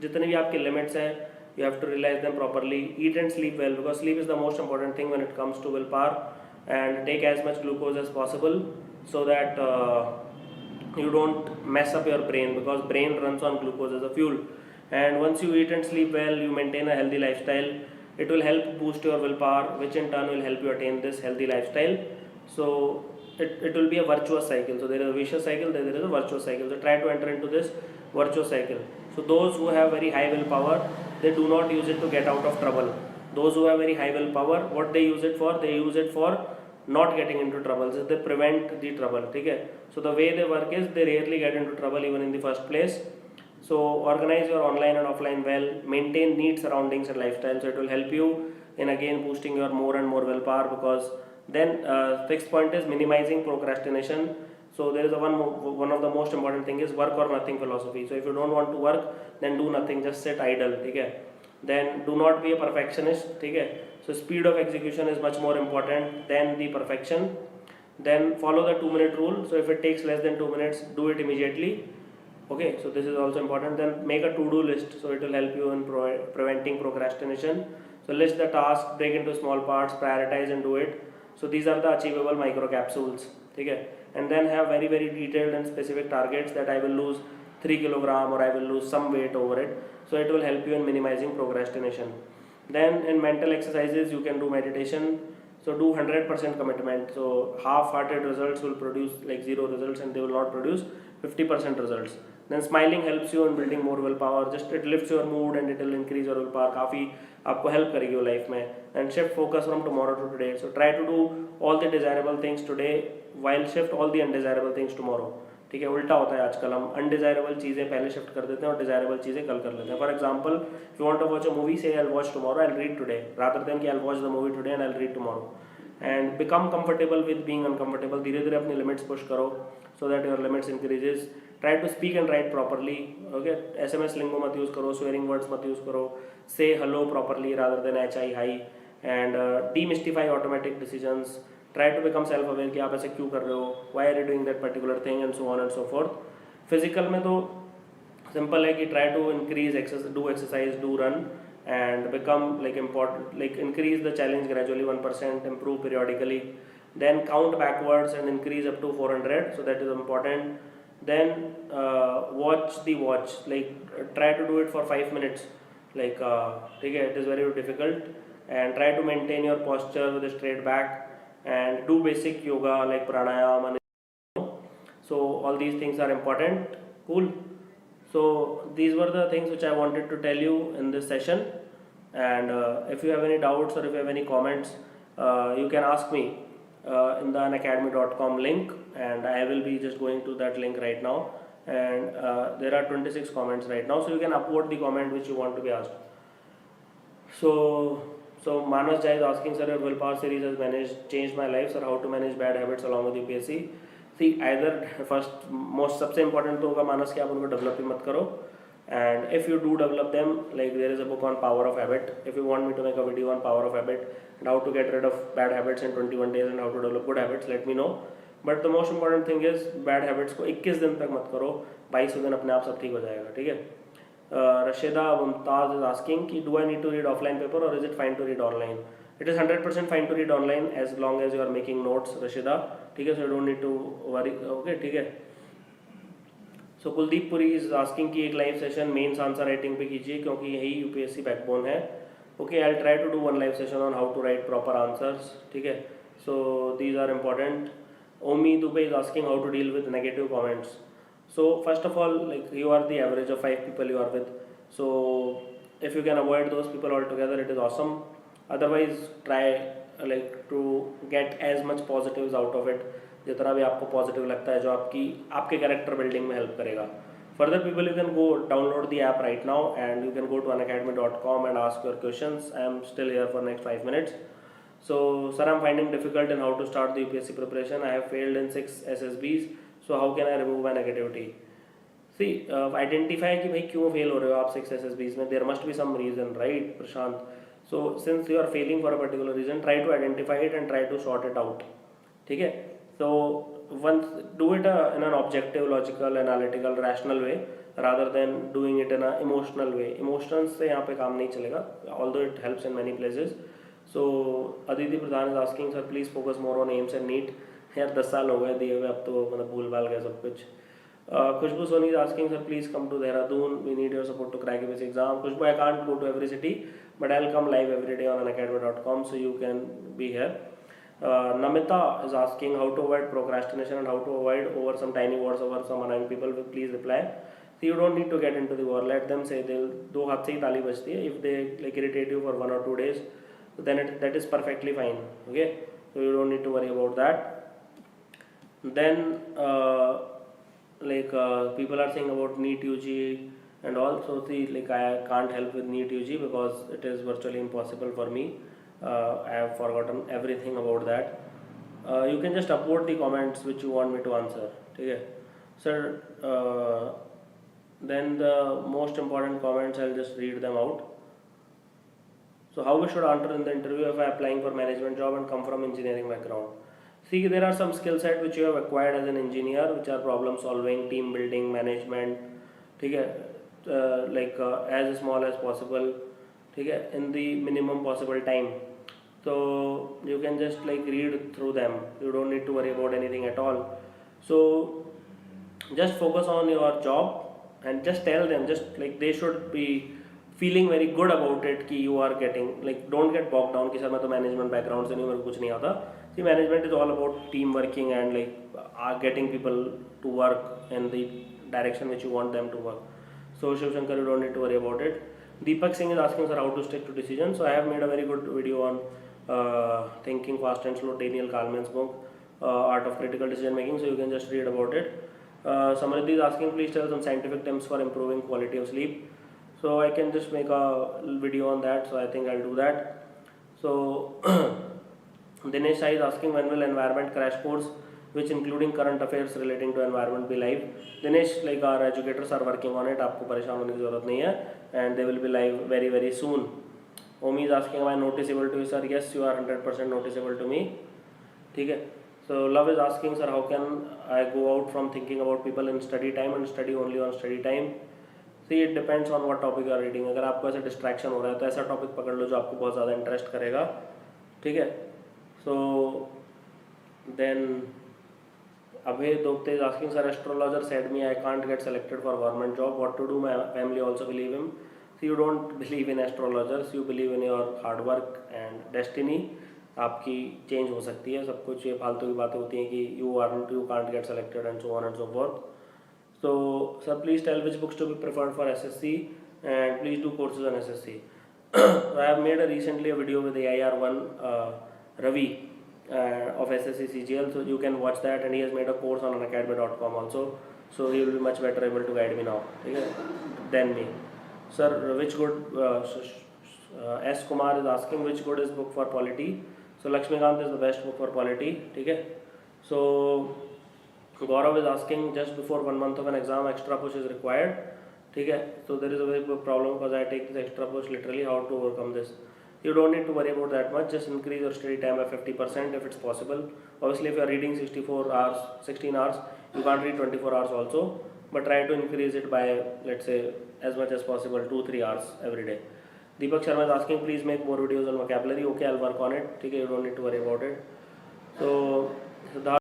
जितने भी आपके लिमिट्स हैं, you have to realize them properly. Eat and sleep well, because sleep is the most important thing when it comes to willpower. And take as much glucose as possible, so that you don't mess up your brain, because brain runs on glucose as a fuel. And once you eat and sleep well, you maintain a healthy lifestyle, it will help boost your willpower, which in turn will help you attain this healthy lifestyle. So it will be a virtuous cycle. So there is a vicious cycle, there is a virtuous cycle. So try to enter into this virtuous cycle. So those who have very high willpower, they do not use it to get out of trouble. Those who have very high willpower, what they use it for? They use it for not getting into trouble. So they prevent the trouble. Okay? So the way they work is they rarely get into trouble even in the first place. So organize your online and offline well, maintain neat surroundings and lifestyle. So it will help you in again boosting your more and more willpower, because then sixth point is minimizing procrastination. So there is a one of the most important thing is work or nothing philosophy. So if you don't want to work, then do nothing, just sit idle. Okay? Then do not be a perfectionist. Okay? So speed of execution is much more important than the perfection. Then follow the 2 minute rule. So if it takes less than 2 minutes, do it immediately. Okay, so this is also important. Then make a to-do list, so it will help you in preventing procrastination. So list the task, break into small parts, prioritize and do it. So these are the achievable micro capsules. Okay, and then have very very detailed and specific targets, that I will lose 3 kilogram or I will lose some weight over it. So it will help you in minimizing procrastination. Then in mental exercises, you can do meditation. So do 100% commitment. So half-hearted results will produce like zero results, and they will not produce 50% results. Then smiling helps you in building more willpower. Just it lifts your mood and it will increase your willpower. काफ़ी आपको help करेगी वो life में. And shift focus from tomorrow to today. So try to do all the desirable things today while shift all the undesirable things tomorrow. ठीक है, उल्टा होता है आजकल, हम अनडिजायरेबल चीज़ें पहले शिफ्ट कर देते हैं और डिजायरेबल चीज़ें कल कर लेते हैं. For example, if you want to watch a movie, say I watch tomorrow, I read today, rather than कि I watch the movie today and I read tomorrow. And become comfortable with being uncomfortable. धीरे धीरे अपनी limits push करो, so that your limits increases. Try to speak and write properly. Okay, SMS lingo मत use करो, swearing words मत use करो. Say hello properly rather than HI high. And demystify automatic decisions. Try to become self aware कि आप ऐसे क्यों कर रहे हो, why are you doing that particular thing, and so on and so forth. Physical में तो सिंपल है कि try to increase do exercise, do run, and become like important, like increase the challenge gradually 1%, improve periodically. Then count backwards and increase up to 400, so that is important. Then watch the watch, like try to do it for 5 minutes, like ठीक है, it is very difficult. And try to maintain your posture with a straight back, and do basic yoga like pranayama. So all these things are important. Cool. So these were the things which I wanted to tell you in this session. And if you have any doubts or if you have any comments, you can ask me in the unacademy.com link, and I will be just going to that link right now. And there are 26 comments right now, so you can upvote the comment which you want to be asked. So Manas Jai is asking, sir, your willpower series has changed my life, sir. How to manage bad habits along with UPSC? See, either first most सबसे important तो होगा मानस कि आप उनको develop ही मत करो. And if you do develop them, like there is a book on power of habit. If you want me to make a video on power of habit and how to get rid of bad habits in 21 days and how to develop good habits, let me know. But the most important thing is bad habits को 21 दिन तक मत करो, 22 दिन अपने आप सब ठीक हो जाएगा. ठीक है. Rashida Mumtaz is asking कि do I need to read offline paper or is it fine to read online? It is 100% fine to read online as long as you are making notes, Rashida. ठीक है, so you don't need to worry. Okay, ठीक है. So Kuldeep Puri is asking कि एक live session mains answer writing पे कीजिए, क्योंकि यही UPSC बैकबोन है. Okay, I'll try to do one live session on how to write proper answers. ठीक है. So these are important. Omi Dubey is asking how to deal with negative comments. So first of all, like you are the average of 5 people you are with. So if you can avoid those people altogether, it is awesome. Otherwise, try like to get as much positives out of it. जितना भी आपको positive लगता है, जो आपके character building में help करेगा. Further people, you can go download the app right now and you can go to unacademy.com and ask your questions. I am still here for next 5 minutes. So sir, I'm finding difficult in how to start the UPSC preparation. I have failed in 6 SSBs. So how can I remove my negativity? See, identify कि भाई क्यों fail हो रहे हो आप 6 SSBs में. There must be some reason, right, Prashant? So since you are failing for a particular reason, try to identify it and try to sort it out. ठीक है. So once do it in an objective, logical, analytical, rational way. rather than doing it in a emotional way. Emotions से यहाँ पे काम नहीं चलेगा, although it helps in many places. So Aditi Pradhan is asking, sir please focus more on aims and NEET. यार 10 साल हो गए दिए हुए, अब तो मतलब भूल भाल गए सब कुछ. Khushbu Soni is asking, sir please come to Dehradun, we need your support to crack this exam. Khushbu, I can't go to every city, but I'll come live every day on unacademy.com, so you can be here. Namita is asking how to avoid procrastination and how to avoid over some tiny words over some annoying people. Please reply. So you don't need to get into the war. Let them say. They'll दो हाथ से ही ताली बजती है. If they like irritate you for 1 or 2 days, then that is perfectly fine. Okay, so you don't need to worry about that. Then people are saying about NEET UG and also see, like I can't help with NEET UG because it is virtually impossible for me. I have forgotten everything about that. You can just upvote the comments which you want me to answer. Okay, sir. Then the most important comments, I'll just read them out. So how we should answer in the interview if I am applying for management job and come from engineering background? See, there are some skill set which you have acquired as an engineer, which are problem solving, team building, management. ठीक है, as small as possible. ठीक है, in the minimum possible time. So you can just like read through them. You don't need to worry about anything at all. So just focus on your job and just tell them, just like they should be feeling very good about it कि you are getting, like don't get bogged down कि sir मैं तो management background से नहीं, मेरे को कुछ नहीं आता. See, management is all about team working and like getting people to work in the direction which you want them to work. So Shiv Shankar, you don't need to worry about it. Deepak Singh is asking, sir, how to stick to decisions. So I have made a very good video on Thinking Fast and Slow, Daniel Kahneman's book, Art of Critical Decision Making. So you can just read about it. Samriddhi is asking, please tell some scientific tips for improving quality of sleep. So I can just make a video on that. So I think I'll do that. So Dinesh Sai is asking, when will environment crash course, which including current affairs relating to environment, be live? Dinesh, like our educators are working on it. आपको परेशान होने की ज़रूरत नहीं है, and they will be live very very soon. Omi is asking, am I noticeable to you, sir? Yes, you are 100% noticeable to me. ठीक है. So Love is asking, sir, how can I go out from thinking about people in study time and study only on study time? See, it depends on what topic you are reading. अगर आपको ऐसा distraction हो रहा है तो ऐसा topic पकड़ लो जो आपको बहुत ज़्यादा interest करेगा. ठीक है. So then Abhay Dogte is asking, sir, astrologer said me I can't get selected for government job. What to do? My family also believe him. So you don't believe in astrologers. You believe in your hard work and destiny. आपकी change हो सकती है. सब कुछ ये फालतू की बातें होती हैं कि you can't get selected and so on and so forth. So sir, please tell which books to be preferred for SSC and please do courses on SSC. I have made recently a video with the AIR1 Ravi of SSC CGL, so you can watch that, and he has made a course on unacademy.com also, so he will be much better able to guide me now than me. Sir, which good S Kumar is asking which good is book for polity. So Lakshmikant is the best book for polity. So Gaurav is asking, just before 1 month of an exam extra push is required. So there is a very big problem because I take this extra push literally. How to overcome this? You don't need to worry about that much. Just increase your study time by 50% if it's possible. Obviously, if you are reading 16 hours, you can't read 24 hours also. But try to increase it by, let's say, as much as possible, 2-3 hours every day. Deepak Sharma is asking, please make more videos on vocabulary. Okay, I'll work on it. You don't need to worry about it. So